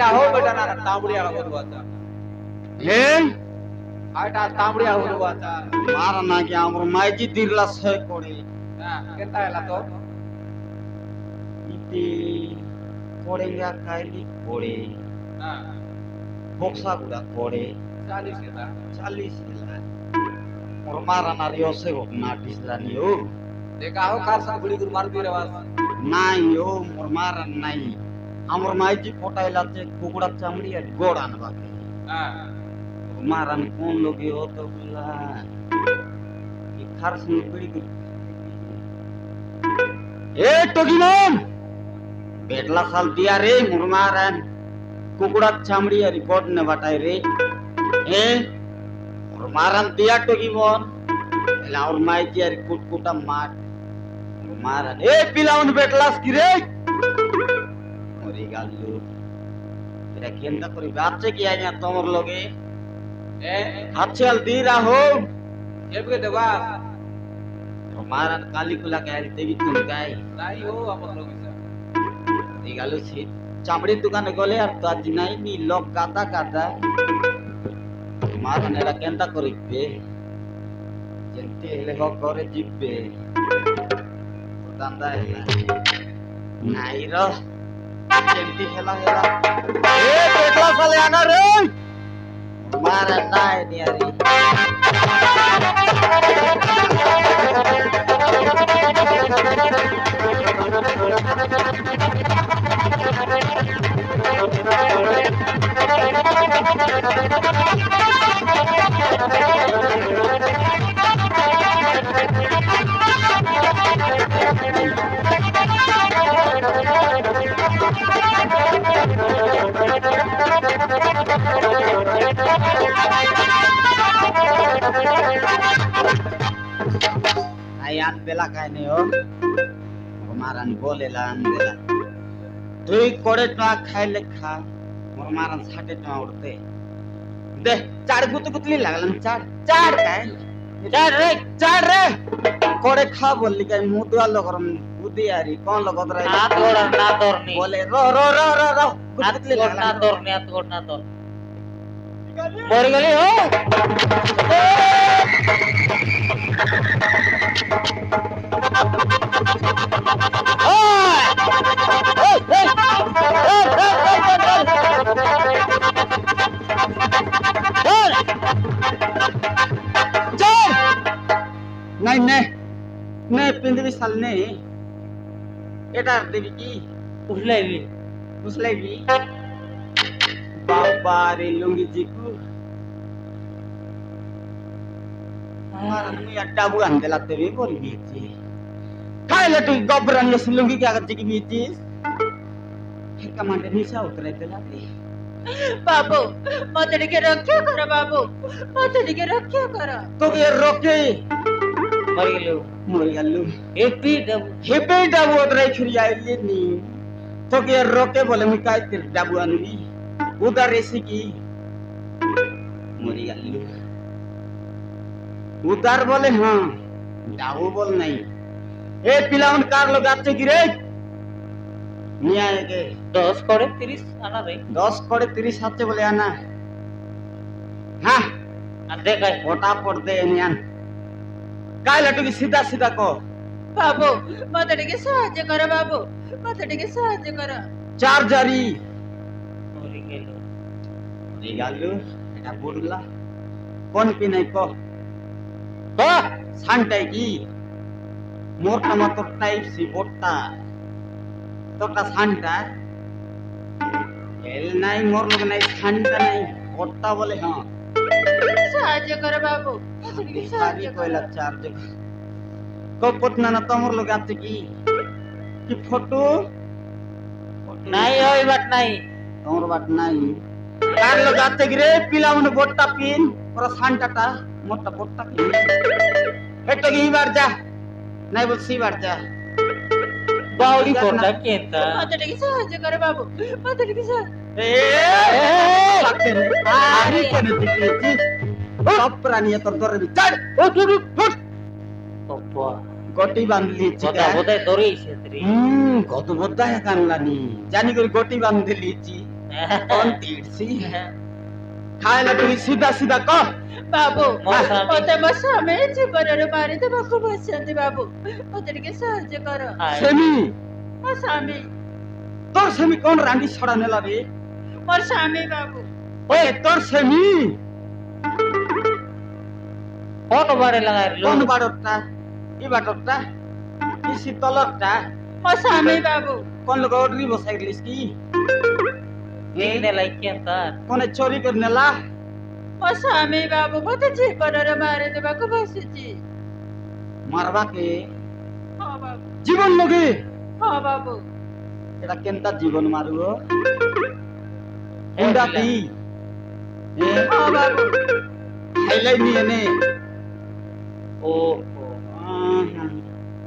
এটা হো বেটা না তামড়িয়া হবো আতা এ আটা তামড়িয়া হবো আতা মার নাকি আমার মাইজি দিরলা সে করে হ্যাঁ কেতা এলা তো ইতি পড়েঙ্গা কাইলি পড়ে হ্যাঁ বক্সা গুড়া পড়ে 40 কেতা 40 দিলা মোর মারা নারি অসে হোক না দিসলানি ও দেখা হো কার সঙ্গে গুলি করে মার দিয়ে রে বাস নাই ও মোর মারা নাই আমার মাইজি পটাইলাতে কুকুড়া চামড়ি আর গোড় আনবাকে হ্যাঁ মারান কোন লোকে ও তো বুলা কি খার সঙ্গে পিড়ি করে এ টগিমন বেটলা সাল দিয়া রে মোর মারান কুকুড়া চামড়ি আর গোড় নে বাটাই রে এ মোর মারান দিয়া টগিমন এলা ওর মাইজি আর কুটকুটা মার মোর মারান এ পিলাউন বেটলাস কি রে মরি গালু এরা কেন্দা করি বাচ্চা কি আইনা তোমার লগে এ হাতছে আল দি রাহো কেবে দেবা মারান কালি কুলা গায় দেবি তুই গায় নাই হো আমার লোক এই গালু ছি চামড়ির দোকানে গলে আর তো আজ নাই নি লোক গাদা গাদা মারান এরা কেন্দা করিবে যেতে হেলে হোক করে জিতবে দান্দা হেলা নাই র যেতে হেলা হেলা এ পেটলা সালে আনা রে মারান নাই নিয়ারি আয়ান বেলা কাইনে ও মারান বলেলা আন বেলা তুই করে টা খাইলে খা মোর মারান 60 টাকা উঠতে দে চার গুত গুতলি লাগলাম চার চার খাই চার রে করে খা বললি কাই মুদুয়া লগরম উদিয়ারি কোন লগত রে না তোরনি বলে র র র র র গুতলি না লাগলাম তোরনি এত গোট না তোর মরে গেলি ও নাই নে নে পিন্দিবি সাল নে এটা দেবি কি উঠলাইবি বুঝলাইবি বাবা রে লুঙ্গি জিকু আমার আমি একটা বুয়ান দেলা দেবি বলবি খাইলে তুই গবরান লুঙ্গি কি আগত জিকি বিচিস কমান্ডে নিচা উতরে দেলা রে बाबू मत के रक्षा करो बाबू मत के रक्षा करो তোকে রকে মরে গেল মরে গেল হেপি দেব হেপে ডাবু ওতরে ছুরি আইলে নি তোকে রকে বলে মুই কাই তে ডাবু আনবি উদার রেসি কি মরে গেল উদার বলে হ্যাঁ ডাবু বল নাই এ পিলাউন কার লোক আছে কি রে নিয়ে আয়েগে 10 করে 30 আনা রে 10 করে 30 আছে বলে আনা হ্যাঁ আর দেখাই ওটা পড়তে নিয়ান কাই লাটু কি सीधा सीधा को बाबू मत के साहाय्य करो बाबू मत के साहाय्य करो चार जारी মরে গেল রিগালু এটা বুড়লা কোন পিনাই কো তো সানটাই কি মোরটা মতো টাইপ সি বোটটা তোটা সানটা এল নাই মোর লোক নাই সানটা নাই বোটটা বলে হ্যাঁ साहाय्य करो बाबू मत के সারি साहाय्य কইলা करो চার জগ কো পতনা না তোমার লোক আছে কি কি ফটো নাই ওই বাট নাই তোমার বাট নাই কার লোক আছে কি রে পিলা মনে বোটটা পিন ওরা সানটাটা মোটটা বোটটা পিন এটা কি বার যা নাই বলছি বার যা বাউরি করটা কেতা मत के साहाय्य करो बाबू मत के साहाय्य আরে কেন দিয়েছিস সব প্রাণী তোর ধরে চল ও তুই ফুট বাবা গটি বাঁধলি কথা বোধহয় ধরেইছে রে কত বোধহয় কানলানি জানি করে গটি বাঁধে লিয়েছি কোন তীরছি খাইলা তুই সিধা সিধা কহ ବାବୁ ମୋ ସ୍ୱାମୀ। ମତେ ମୋ ସ୍ୱାମୀ ଜୀବନରେ ମାରିଦେବାକୁ ବସିଛନ୍ତି ବାବୁ ମତେ ଟିକେ ସାହାଯ୍ୟ କର ସେମି ମୋ ସ୍ୱାମୀ তোর সেমি কোন রান্ডি ছড়া নেলা রে ମୋର ସ୍ୱାମୀ ବାବୁ ওই তোর সেমি কোন বারে লাগাই কোন বাড়টা ই বাটটা ই শীতলটা ମୋ ସ୍ୱାମୀ ବାବୁ কোন লোক অর্ডারি বসাই গেলিস কি এইনে লাইকেন তার কোন চোরি করে নেলা ମୋ ସ୍ୱାମୀ ବାବୁ ମତେ ଜୀବନରେ ମାରିଦେବାକୁ ବସିଛି মারবা কে ହଁ ବାବୁ জীবন লগে ହଁ ବାବୁ এটা কেনতা জীবন মারব এন্ডা কি এ ହଁ ବାବୁ খাইলাই নিয়ে নে ও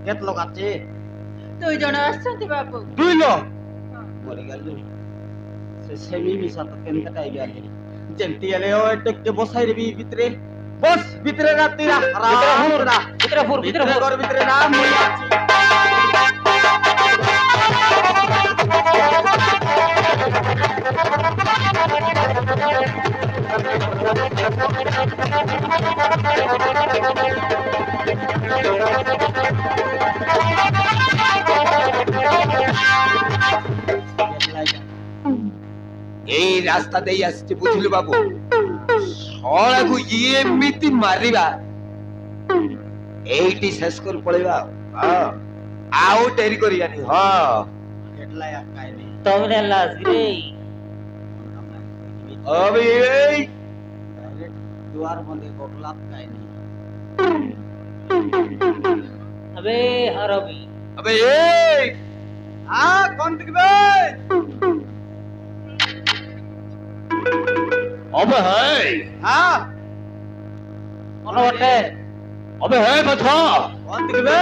কেত লোক আছে 2 ଜଣ ଆସିଛନ୍ତି ବାବୁ দুই লোক ହଁ। মরে গেল সে সেমি মিশা তো কেনতা টাই গেল যেমতি এলে ও টেকতে বসাই রেবি ভিতরে বস ভিতরে রাত্রিরা রাত্রিরা ভিতরে ফুর ভিতরে ভিতরে ফুর ঘর ভিতরে না মই আছি এই রাস্তা দেই আসছে বুঝলি বাবু সড়াକୁ ଏମିତି ମାରିବା ଏଇଠି ଶେଷ କରି ପଳେଇବା ହଁ ଆଉ ଡେରି କରିବାନି ହଁ કેટલા આકાય ને તમને લાસ રે હવે એઈ डायरेक्ट द्वार मध्ये कोटलात काय नाही હવે હરબી હવે એઈ आ कोण तिकडे હવે હે हा કોનો વટે હવે હે પછ कोण तिकडे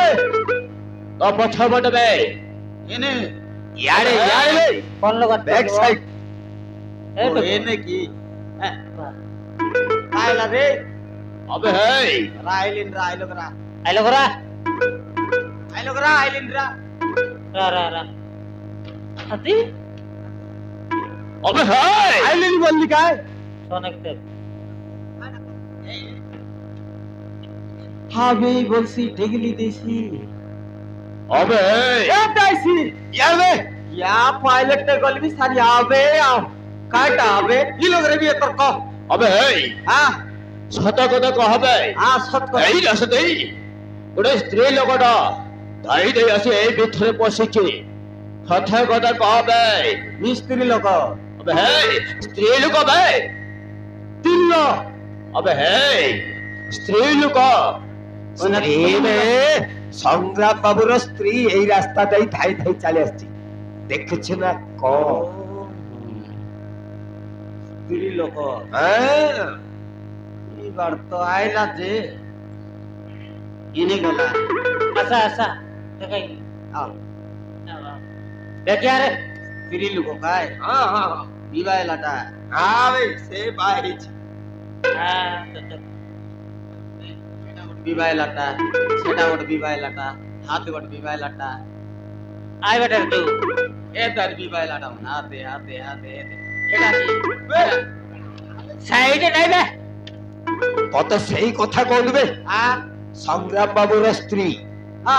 તો પછ બટ બે એને યાડે યાડે કોણ લોક બેક સાઈડ એ ओ, એને की राहिला रे હવે હે राहिलीन राहिलो करा આઈ લોગરા राहिलो करा राहिलीन रा રા હતી હવે હે राहिलीन बोलली काय સોનક हा बे बोलसी ढेगली देशी હવે હે ए दायसी યાડે या पायलट ते गलबी सारी आवे आव काय टा आवे ई लोग रे भी तर को હવે હે हां ସତ କଥା କହବେ हां सत को ଏଇ ରାସ୍ତା ଦେଇ ଗୋଟେ ସ୍ତ୍ରୀ ଲୋକଟା ଧାଇ ଦେଇ ଆସି ଏଇ ଭିତରେ ପଶିଛି କଥା କଥା କହବେ मिस्त्री लोक अबे हे स्त्री लोक अबे तिल्लो अबे हे स्त्री लोक स्त्री रे संग्राम बाबूर स्त्री এই রাস্তা দেই ধাই ধাই চলে আসছে দেখছ না ক स्त्री लोक হ্যাঁ ई बार तो आयला जे इने गला આસા આસા દેખાઈ आ દેખ્યા રે स्त्री लोक काय হ্যাঁ হ্যাঁ বিবাইলাটা আবে সে বাইচ હા বিবাইলাটা সেটা ওটা বিবাইলাটা হাতে ওটা বিবাইলাটা આઈ બેટા તું এ তার বিবাইলাটা হাতে হাতে হাতে এটা কি સાઈડ નહીં બે কত সেই কথা কইবে আ সংগ্রাম বাবুর স্ত্রী আ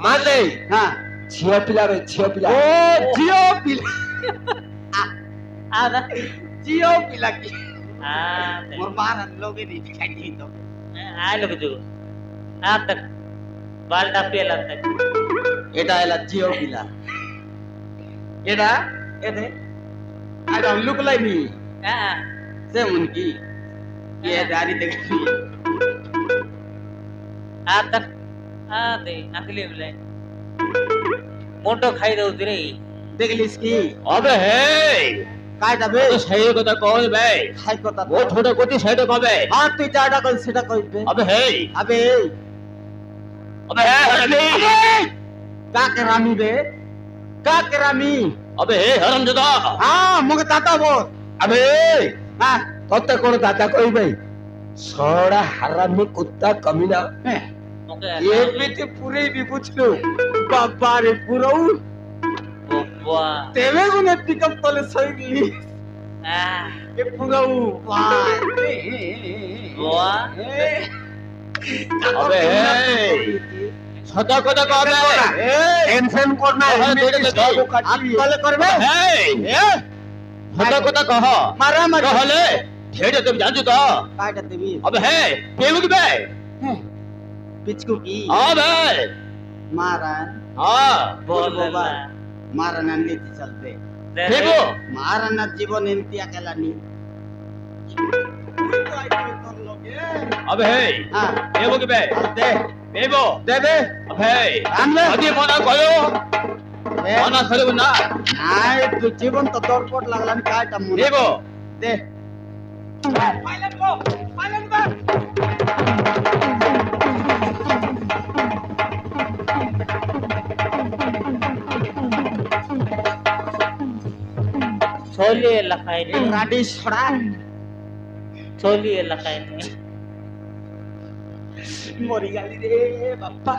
মানে হ্যাঁ ঝিও পিলা রে ঝিও পিলা ও জিও পিলা આ ના জিও পিলা কি હા মোর মার লোকে নি খাই দি তো આ લોક તું આ તક બાલટા પેલા તક এটা এলা জিও পিলা এটা এতে আজ লুক লাইনি હા যেমন কি এ দাড়ি দেখি આ તક આ દે નકલી બોલે મોટો ખાઈ દઉં રે দেখলিস কি अबे हे কাই যাবে তো সেই কথা কইবে খাই কথা ও ছোট গতি সেটা কবে হ্যাঁ তুই যাটা কই সেটা কইবে अबे हे আবে अबे हे हरामी কাকে রামি বে কাকে রামি अबे हे हरामजादा হ্যাঁ মগে দাদা বল अबे হ্যাঁ ততে কোন দাদা কইবে সড়া হারামি কুত্তা কমিনা ઓકે এমনিতে পুরে বি বুঝলো বাবা রে পুরো ઓકે বুয়া তেবে গুনে পিকআপ তলে সইলি আহ এ পুগাউ পায় বুয়া अबे सदा কথা কবে টেনশন কর না দেখি সব কাটলি তলে করবে সদা কথা কহ মারা মারা তাহলে ঠেড়ে তুমি জানছো তো কাটা দেবি अबे है केबु की बे পিচকু কি अबे মারান हां বল বাবা মারান নীতি চলবে केबु মারানার জীবন এমতি একেলা নি अबे है হ্যাঁ केबु की बे দে केबु দেবে अबे আনবে अभी मना करो मना करो ना নাই তো জীবন তো দরপট লাগলাম কাটা মনে केबु দে ছলি এলাকায় নেই রাডি ছড়া ছলি এলাকায় নেই মরি গালি রে বাপ্পা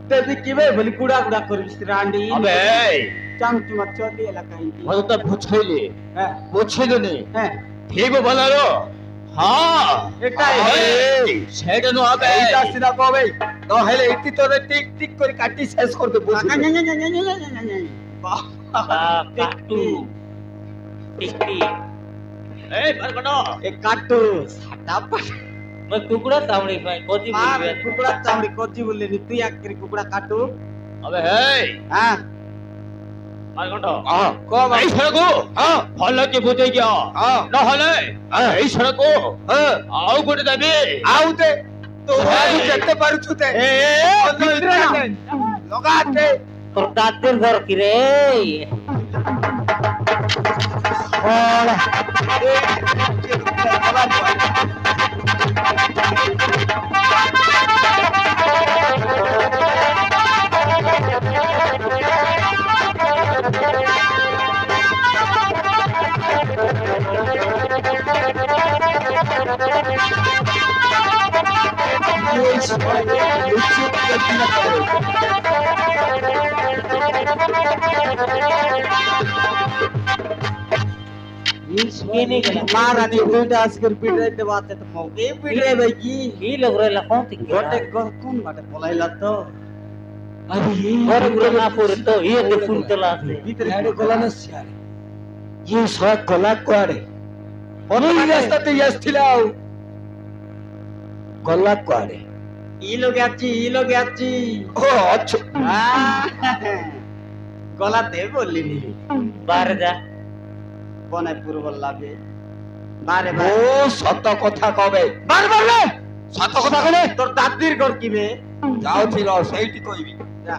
তেদি কিবে বলি কুড়া কুড়া করিস রান্ডি अबे চাংচুমা চলি এলাকায় मतलब तो पूछैली হ্যাঁ पूछैली नहीं হ্যাঁ केबु বলালো हां এটাই সেটা নো আবে এইটা সিধা কবে নহেলে ইতি তোরে টিক টিক করে কাটি শেষ করতে বসে কাটু টিকটি এই বলবো এ কাটু সাটা পাট মই কুকুড়া চামড়ি পাই কদি মার বলবে কুকুড়া চামড়ি কজি বললি নি তুই এক করে কুকুড়া কাটু अबे हे হ্যাঁ মারগন্ডো কো এই সরকো ভালো কি বুঝে গিয়া না হলে এই সরকো আউ গোটে দেবে আউ দে তো আউ যেতে পারছু তে লগাতে তোর দাঁতের ঘর কি রে কিনে গেল মারানি দুইটা আজকের পিটাইতে বাতে তো মগে পিটাই ভাই কি কি লোক রইলা কোন থেকে গোটে কোন বাটে পলাইলা তো ঘরে ঘরে না পড়ে তো ইয়ে ফুল তোলা আছে ভিতরে গলা না সিয়ারে ये সব গলা কোয়ারে অনেক রাস্তাতে আসছিলাও গলা কোয়ারে ই লোক আছি ও আচ্ছা গলাতে বললিনি বারে যা বনাই পূর্ব লাগে বারে ও বারে সত্য কথা কবে বার বারে সত্য কথা কবে তোর দাদির ঘর কিবে যাও ছিল সেইটি কইবি যা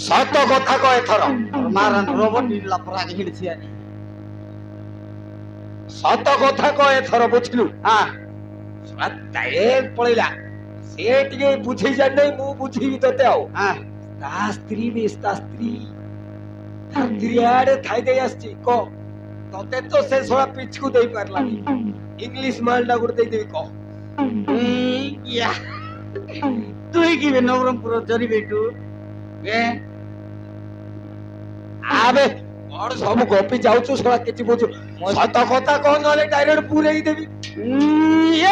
সত্য কথা কয় থর তোর মারান রোবট নিলা পরা হিড়ছি আনি সত্য কথা কয় থর বুঝলু হ্যাঁ তাই পড়িলা সে টিকে বুঝি জান নাই মু বুঝিবি তোতে আও হ্যাঁ তা স্ত্রী বেশ তা স্ত্রী তার দিয়াড়ে থাই দেই আসছি ক তোতে তো সে সোয়া পিছকু দেই পারলানি ইংলিশ মালটা করে দেই দেবি ক ইয়া তুই কিবে নবরমপুর জরি বেটু এ আবে বড় সব গপি যাউছু সোয়া কিছু বুঝু সত্য কথা কহ নলে ডাইরেক্ট পুরেই দেবি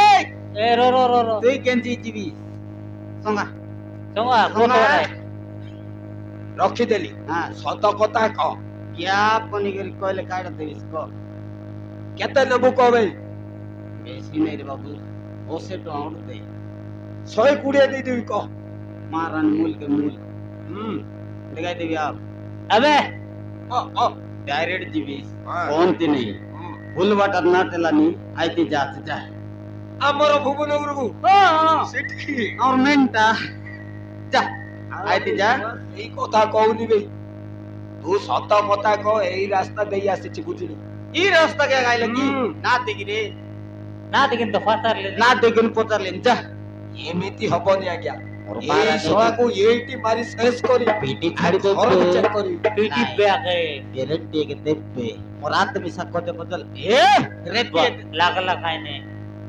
এই a row rho rho rho তুই কেনজি জিবি সঙ্গা সঙ্গা কত রে রক্ষি দেলি হ্যাঁ সত্য কথা কহ কিয়া পনিগরি কইলে কাইড়া দেবিস ক কেতে নেবু কবে বেশি নাই রে বাবু ওসে তো আউট দে 120 দিয়ে দিবি কহ মারান মূল के मूल दिखाई देवी आप আবে डायरेक्ट जीवी हाँ। कौन ती नहीं फुल वाटर ना टेलानी आईती जाते जा আমার ভুবনগরু সেটি और मेंटा जा आईती जा এই কথা কওনি বে তু সত্য কথা কহ এই রাস্তা দেই আসিছি বুঝলি ई रास्ता क्या गाइले की ना देखी रे না দেখেন তো ফাটারলে ना देखिन पोतर लेन जा এমিতি হবনি আজ্ঞা और এই मारा সহাকু এইটি মারি শেষ করি पीटी छाड़ी दे ঘর বিচার করি পিটি ব্যাগে गारंटी के दे पे और रात में सब कोते कोतल ए रे पे লাগলা খাইনে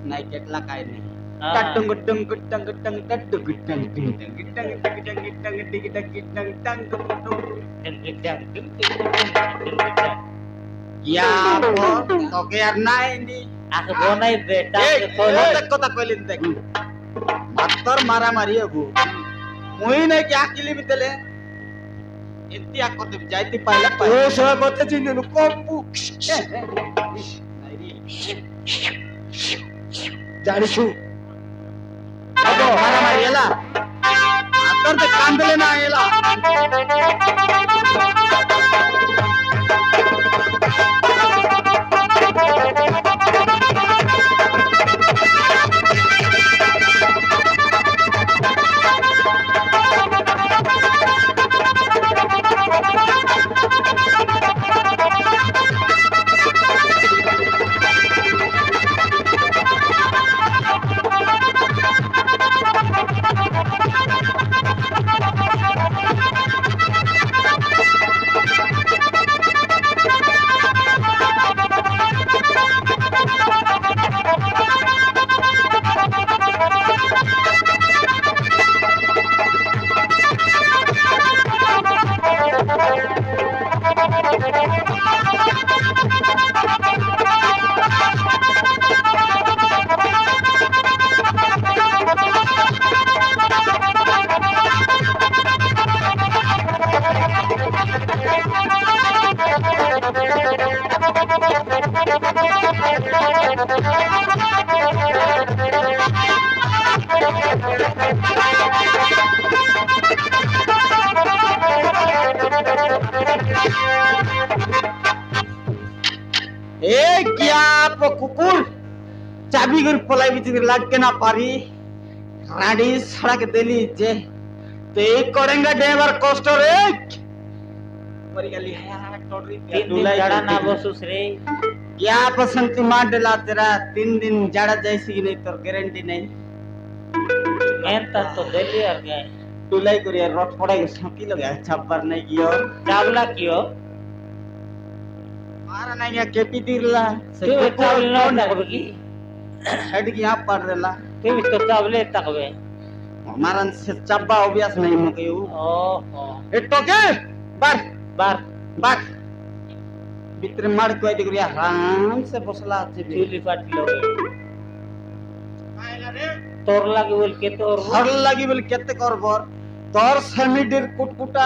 नहीं केटला काय नहीं টাটং টং টং টং টাটুক টং টং টং টং টং টং টং টিক টং টং টং টং ইয়া তোকে আর নাই নি aku bonai beta এই ke অনেক কথা কইলেন দেখ মাতর মারামারি হবো মুই নাই কি আকিলি বিতলে এতি আক করতে যাইতে পাইলা ও পাই সব কথা চিনি না কম্পু জানিছু মারামারি এলা মাতর তে কান্দলে না এলা এ কিয়া কুকুর চাবি করে পলাই বিচি লাগকে না পারি রাডি সড়ক দেলি যে তে করেঙ্গা ড্রাইভার কষ্ট রে পরি গলি হায়া टोडरी 3 दिन जड़ा ना बसुस रे क्या बसंती मार डला तेरा 3 दिन जड़ा जैसी की नहीं तो गारंटी नहीं मैं तो दिल्ली आ गए टुलाई करिया रट पड़ाई सकी लगा छप्पर नहीं कियो चावला क्यों मारा नहीं या केपी दिरला तू चावला ना बगी हेड की आप पड़ रेला तू तो चावले तकवे हमारा से चब्बा ऑब्वियस नहीं मके ओहो ए टोके बार बार बार भीतर मार को आई करिया आराम से बसला আছে चूली पाटी लोगे तोर लागे बोल के तोर हर লাগি বলে কেতে করবর তোর সেমিডির কুটকুটা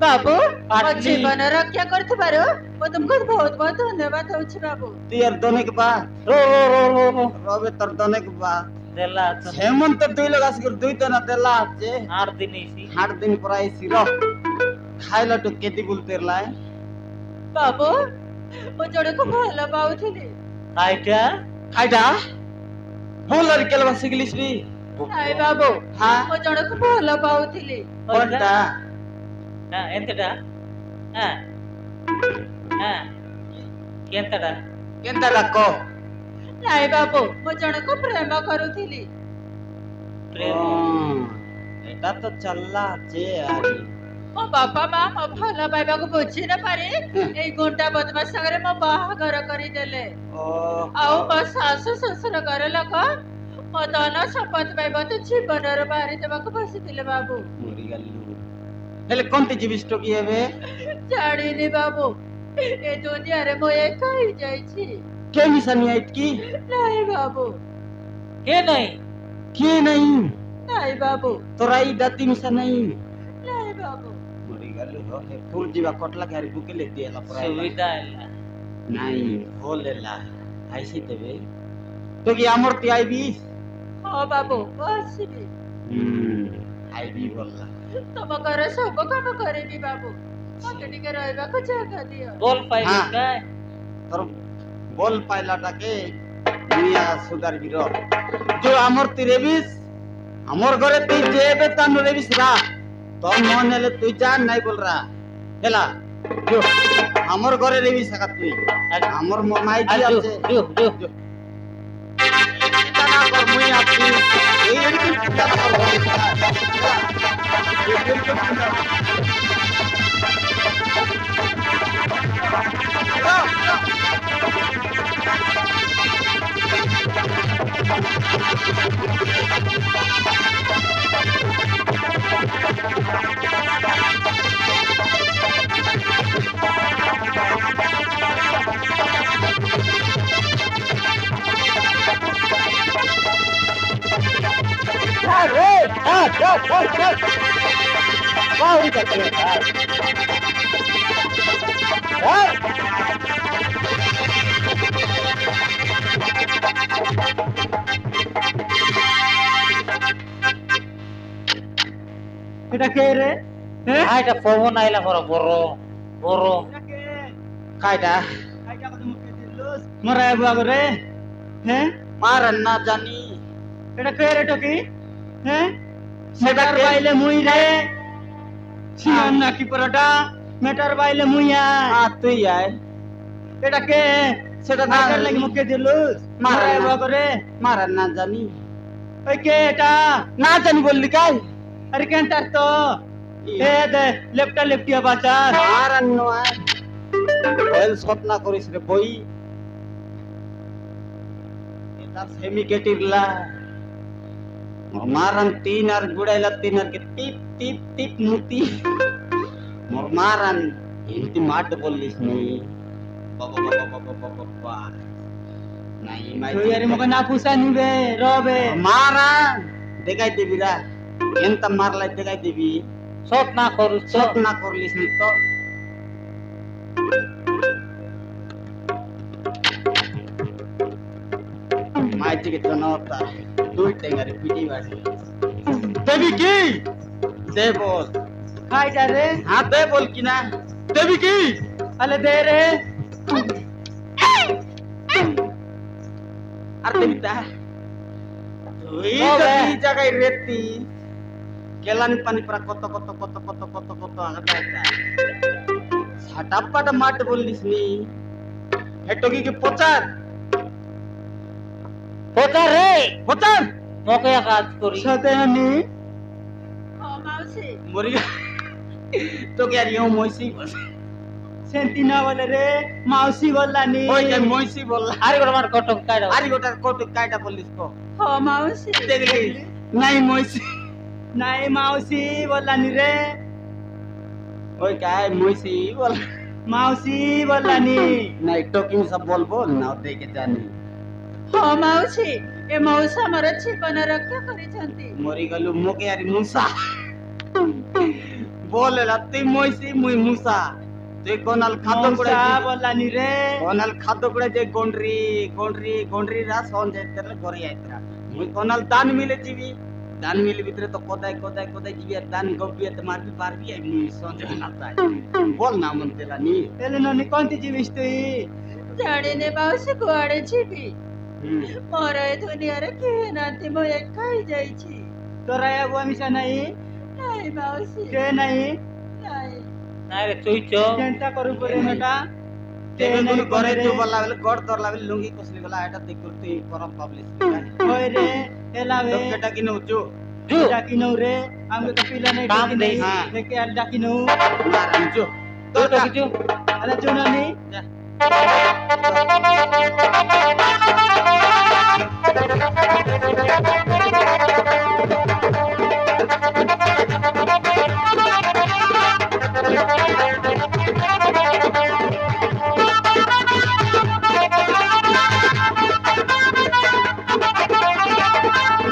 बाबू पाटली। ମୋ ଜୀବନ ରକ୍ଷା କରିଥିବାରୁ ମୁଁ ତୁମକୁ ବହୁତ ବହୁତ ଧନ୍ୟବାଦ ଦଉଛି ବାବୁ তিয়ার দনেক বা रो रो रो रो रो রবে তোর দনেক বা देला तो হেমন্ত দুই লাগাস করে দুই তো না দেলা আছে 8 दिन इसी 8 দিন পরাই সির খাইলা তো কেতি বলতে লাই ବାବୁ ମୁଁ ଜଣକୁ ଭଲ ପାଉଥିଲି आइटा খাইটা ভুলর কেলবা শিখলিস রে ନାଇଁ ବାବୁ হ্যাঁ ମୁଁ ଜଣକୁ ଭଲ ପାଉଥିଲି কোনটা हां एंतडा हां हां केंतडा কেনটা রাখো ନାଇଁ ବାବୁ ମୁଁ ଜଣକୁ ପ୍ରେମ କରୁଥିଲି प्रेम এটা তো চললা আছে আরে ମୋ ବାପା ମା ମୋ ଭଲ ପାଇବାକୁ ବୁଝି ନ ପାରି ଏଇ ଗୁଣ୍ଡା ବଦମାସ ସାଙ୍ଗରେ ମୋ ବାହାଘର କରିଦେଲେ ও ଆଉ ମୋ ଶାଶୁ ଶ୍ୱଶୁର ଘର ଲୋକ ମୋ ଧନ ସମ୍ପତ୍ତି ପାଇଁ ମତେ ଜୀବନରୁ ବାହାରି ଦେବାକୁ ବସିଥିଲେ ବାବୁ মরি গেল হেলে কোনটি জীবিষ্ট কি হবে ଜାଣିନି ବାବୁ ଏ ଦୁନିଆରେ ମୁଁ ଏକା ହେଇଯାଇଛି কে মিশানি আইত কি ନାଇଁ ବାବୁ के नहीं কি নাই ନାଇଁ ବାବୁ তোরাই দাতি মিশা নাই ନାଇଁ বাবু মরি গেল হে ফুল জিবা কটলা গাড়ি বুকেলে দিয়েলা পরাই सुविधा है নাই হলেলা আইসি দেবে তো কি আমর তি আইবি ହଁ ବାବୁ ମୁଁ ଆସିବି আইবি বললা ତମ ଘର ସବୁ କାମ କରିବି ବାବୁ ମତେ ଟିକେ ରହିବାକୁ ଜାଗା ଦିଅ बोल पाई हाँ। का তোর বল পাইলাটাকে দুনিয়া সুদার বির যে আমর তি রেবিস আমর ঘরে তুই যেবে তান রেবিস রা তোর মন হলে তুই জান নাই বলরা হেলা जो আমর ঘরে রেবিস সাকা তুই আমর মাই কি जो আছে जो जो চিন্তা না কর মুই আছি এই এরকম চিন্তা না কর এটা কে রে হ্যাঁ এটা ফোন আইলা বড় বড় বড় কাইটা মরাই বাবা রে হ্যাঁ মারান না জানি এটা কে রে টকি হ্যাঁ সেটা বাইলে মুই রে সিয়ান নাকি পরোটা মেটার বাইলে মুইয়া তুই আয় এটা কে সেটা না লাগি মুখে দিলুস মারাই বাবা রে মারান না জানি ওই কে এটা না জানি বললি কাই আরে কেন তার তো এ দে লেফটা লেফটিয়া বাঁচা মারান নয় ওয়েল শট না করিস রে বই এটা সেমিকেটিভলা মারান তিন আর গুড়াইলা তিন আর কে টিপ টিপ টিপ মুতি মারান এমতি মাঠ বললিস নি বাবা বাবা বাবা বাবা বাবা নাই মাই তুই আরে মকে না পুষা নিবে রবে মারান দেখাই দিবি রা এনতা মারলাই দেখাই দিবি শট না করুস শট না করলিস নি তো মাই থেকে জনতা দুই টেঙ্গারে পিটি বাড়ি দেবি কি দে বল খাই যা রে হ্যাঁ দে বল কি না দেবি কি আলে দে রে আর দেবি তা তুই যদি জায়গায় রেতি কেলানি পানি পরা কত কত কত কত কত কত আগাটা ছাটাপাটা মাঠ বললিস নি হেটকি কি পচার পচার রে পচার মকে কাজ করি সাথে আনি ও মাউসি মরি তো কে আর ইও মইসি সেন্টিনা বলে রে মাউসি বললানি ওই যে মইসি বললা আরে গোটা মার কটক কাইডা আরে গোটার কটক কাইটা বললিস কো ও মাউসি দেখলি নাই মইসি নাই মাউসি বললানি রে ওই কাই মইসি বল মাউসি বললানি নাই টকিং সব বলবো না দেখে জানি ও মাউসি ଏ ମଉସା ମୋର ଜୀବନ ରକ୍ଷା କରିଛନ୍ତି ମରି ଗଲୁ ମୋକେ ଆରି ମୁସା बोल लत्ती मोइसी मुई मुसा ते कोनाल खातो कुडे बोलानी रे कोनाल खातो कुडे जे गोंडरी गोंडरी गोंडरी रा सोन जे तेरे घरे आइतरा मुई कोनाल दान मिले जीवी दान मिले भितरे तो कोदाय कोदाय कोदाय जीवी दान गब्बी त मारबी पारबी आई मुई सोन जे नाता बोल ना मन तेला नी एले ननी कोंती जीविस तुई ଜାଣିନି ମାଉସୀ କୁଆଡେ ଯିବି ମୋର ଏ ଦୁନିଆରେ କେହି ନାହାନ୍ତି ମୁଁ ଏକା ହେଇଯାଇଛି तोरा एगो मिसा नहीं ନାଇଁ ମାଉସୀ के नहीं ନାଇଁ ନାଇଁ ରେ ଚୁଇଚ चिंता करू करे बेटा तेरे गुरु करे तू बोला बेले गड तोरला बेले लुंगी कसली बोला एटा देख तू परम पब्लिश होय रे एला वे तो केटा किनु जू जू डाकिनु रे हमके तो पिला नहीं काम डाकी नहीं हां देखे आल डाकिनु मारन जू तो किचू अरे जू नानी